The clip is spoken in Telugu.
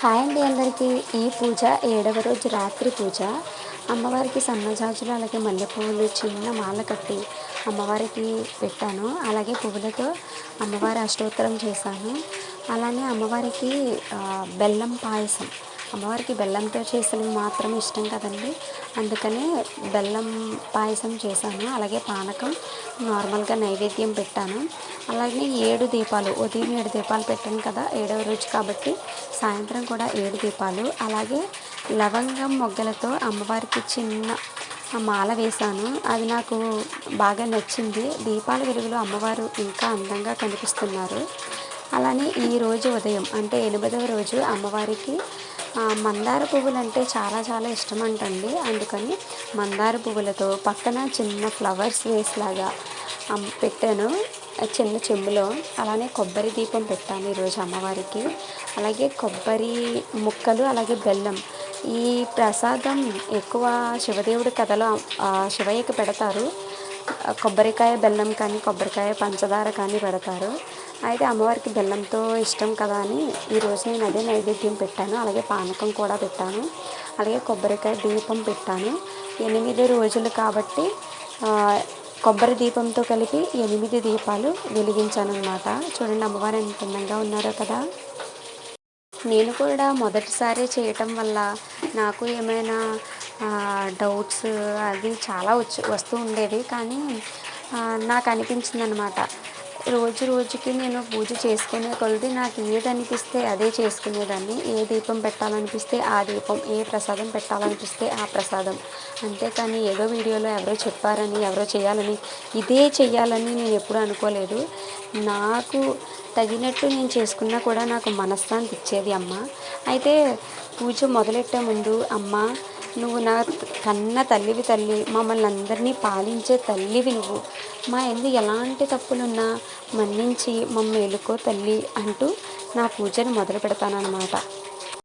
హాయ్ అండి అందరికీ. ఈ పూజ 7వ రోజు రాత్రి పూజ. అమ్మవారికి సన్నజాజులు అలాగే మల్లెపూలు చిన్న మాల కట్టి అమ్మవారికి పెట్టాను. అలాగే పువ్వులతో అమ్మవారి అష్టోత్తరం చేశాను. అలానే అమ్మవారికి బెల్లం పాయసం, అమ్మవారికి బెల్లంతో చేసినవి మాత్రం ఇష్టం కదండి, అందుకనే బెల్లం పాయసం చేశాను. అలాగే పానకం నార్మల్గా నైవేద్యం పెట్టాను. అలాగే 7 దీపాలు, ఉదయం 7 దీపాలు పెట్టాను కదా, 7వ రోజు కాబట్టి సాయంత్రం కూడా 7 దీపాలు. అలాగే లవంగం మొగ్గలతో అమ్మవారికి చిన్న మాల వేశాను. అది నాకు బాగా నచ్చింది. దీపాల వెలుగులో అమ్మవారు ఇంకా అందంగా కనిపిస్తున్నారు. అలానే ఈరోజు ఉదయం అంటే 8వ రోజు అమ్మవారికి మందార పువ్వులు అంటే చాలా చాలా ఇష్టం అంటండి. అందుకని మందార పువ్వులతో పక్కన చిన్న ఫ్లవర్స్ వేస్లాగా పెట్టాను చిన్న చెంబులో. అలానే కొబ్బరి దీపం పెట్టాను ఈరోజు అమ్మవారికి. అలాగే కొబ్బరి ముక్కలు అలాగే బెల్లం, ఈ ప్రసాదం ఎక్కువ శివదేవుడి కథలో శివయ్యకి పెడతారు. కొబ్బరికాయ బెల్లం కానీ కొబ్బరికాయ పంచదార కానీ పెడతారు. అయితే అమ్మవారికి బెల్లంతో ఇష్టం కదా అని ఈరోజు నేను అదే నైవేద్యం పెట్టాను. అలాగే పానకం కూడా పెట్టాను. అలాగే కొబ్బరికాయ దీపం పెట్టాను. 8 రోజులు కాబట్టి కొబ్బరి దీపంతో కలిపి 8 దీపాలు వెలిగించాను అన్నమాట. చూడండి అమ్మవారు ఎంత అందంగా ఉన్నారో కదా. నేను కూడా మొదటిసారి చేయటం వల్ల నాకు ఏమైనా డౌట్స్ అది చాలా వస్తూ ఉండేవి. కానీ నాకు అనిపించింది అనమాట, రోజు రోజుకి నేను పూజ చేసుకునే కొలది నాకు ఏది అనిపిస్తే అదే చేసుకునేదాన్ని. ఏ దీపం పెట్టాలనిపిస్తే ఆ దీపం, ఏ ప్రసాదం పెట్టాలనిపిస్తే ఆ ప్రసాదం. అంతేకాని ఏదో వీడియోలో ఎవరో చెప్పారని, ఎవరో చేయాలని, ఇదే చెయ్యాలని నేను ఎప్పుడూ అనుకోలేదు. నాకు తగినట్టు నేను చేసుకున్నా కూడా నాకు మనశ్శాంతి ఇచ్చేది అమ్మ. అయితే పూజ మొదలెట్టే ముందు, అమ్మ నువ్వు నా కన్న తల్లివి తల్లి, మమ్మల్ని అందరినీ పాలించే తల్లివి నువ్వు, మా ఎందు ఎలాంటి తప్పులున్నా మన్నించి మమ్మల్ని ఎలుకో తల్లి అంటూ నా పూజను మొదలు పెడతానన్నమాట.